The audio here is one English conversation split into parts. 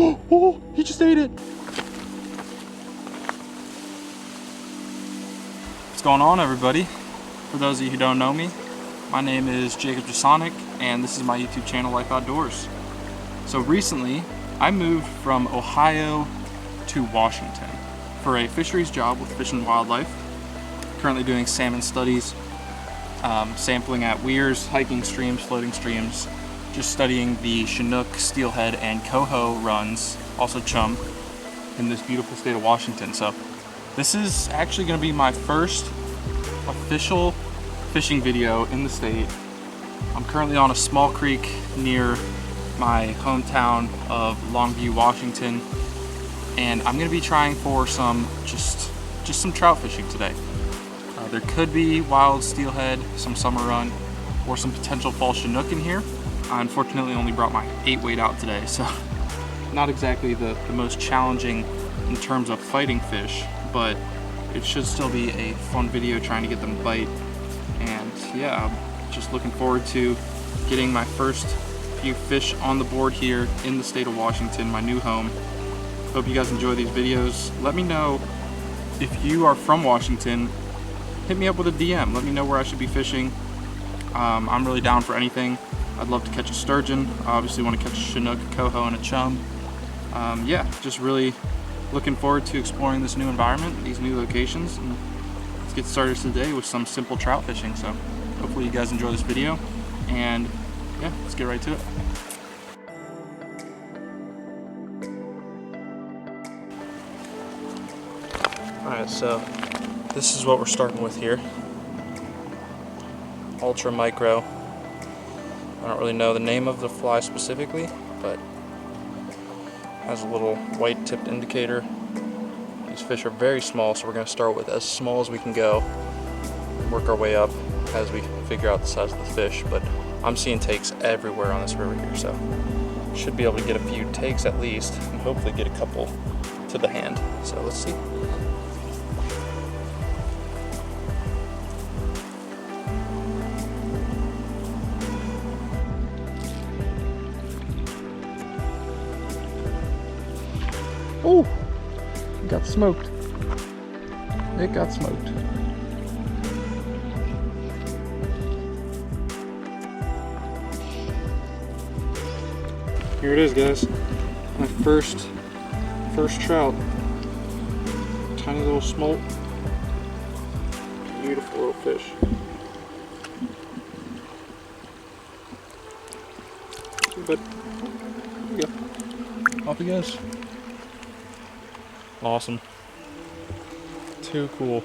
Oh, he just ate it. What's going on, everybody? For those of you who don't know me, my name is Jesionek, and this is my YouTube channel, Life Outdoors. So recently, I moved from Ohio to Washington for a fisheries job with Fish and Wildlife. Currently doing salmon studies, sampling at weirs, hiking streams, floating streams, just studying the Chinook, steelhead, and coho runs, also chum, in this beautiful state of Washington. So this is actually going to be my first official fishing video in the state. I'm currently on a small creek near my hometown of Longview, Washington, and I'm going to be trying for some just some trout fishing today. There could be wild steelhead, some summer run, or some potential fall Chinook in here. I unfortunately only brought my 8 weight out today, so not exactly the most challenging in terms of fighting fish, but it should still be a fun video trying to get them to bite. And yeah, I'm just looking forward to getting my first few fish on the board here in the state of Washington, my new home. Hope you guys enjoy these videos. Let me know if you are from Washington. Hit me up with a DM. Let me know where I should be fishing. I'm really down for anything. I'd love to catch a sturgeon. I obviously want to catch a Chinook, a coho, and a chum. Yeah, just really looking forward to exploring this new environment, these new locations, and let's get started today with some simple trout fishing. So hopefully you guys enjoy this video, and yeah, let's get right to it. Alright, so this is what we're starting with here. Ultra micro. I don't really know the name of the fly specifically, but has a little white tipped indicator. These fish are very small, so we're going to start with as small as we can go, work our way up as we figure out the size of the fish. But I'm seeing takes everywhere on this river here, so should be able to get a few takes at least, and hopefully get a couple to the hand. So let's see. Oh, it got smoked. It got smoked. Here it is, guys. My first trout. Tiny little smolt. Beautiful little fish. But here we go. Off he goes. Awesome. Too cool.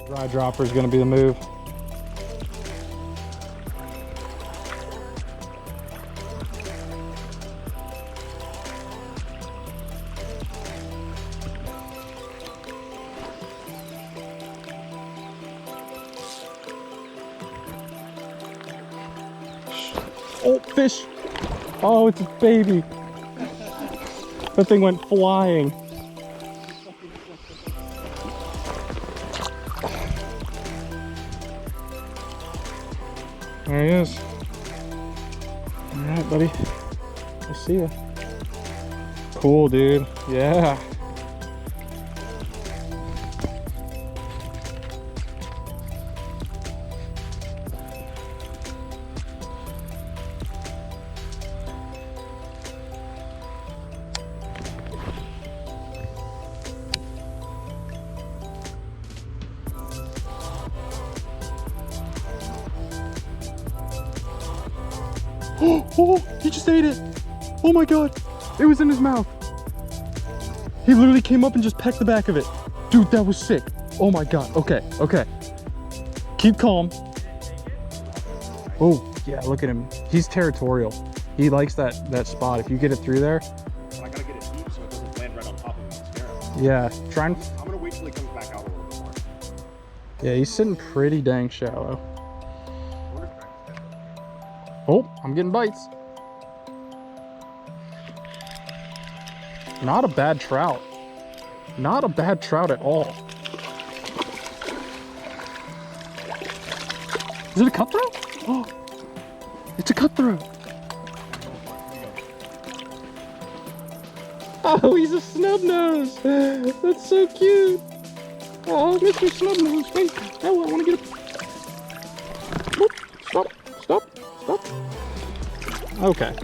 Dry dropper is going to be the move. Oh, fish! Oh, it's a baby. That thing went flying. There he is. All right, buddy. We'll see ya. Cool, dude. Yeah. Oh, he just ate it. Oh my god, it was in his mouth. He literally came up and just pecked the back of it. Dude, that was sick. Oh my god. Okay, okay. Keep calm. Oh, yeah, look at him. He's territorial. He likes that spot. If you get it through there. I gotta get it deep so it doesn't land right on top of me. Yeah, trying. I'm gonna wait till he comes back out a little bit more. Yeah, he's sitting pretty dang shallow. Oh, I'm getting bites. Not a bad trout. Not a bad trout at all. Is it a cutthroat? Oh, it's a cutthroat. Oh, he's a snub nose. That's so cute. Oh, Mr. Snubnose. Wait. Oh, I want to get a... Whoop. Stop. Stop. Stop. Okay.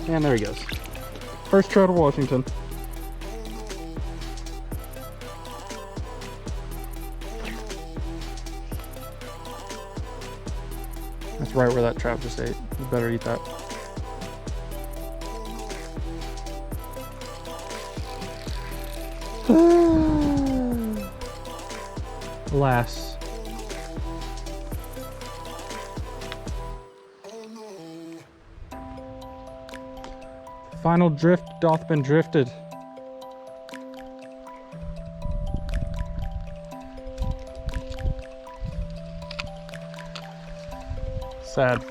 And there he goes. First trout of Washington. That's right where that trout just ate. You better eat that. Alas. Final drift doth been drifted. Sad.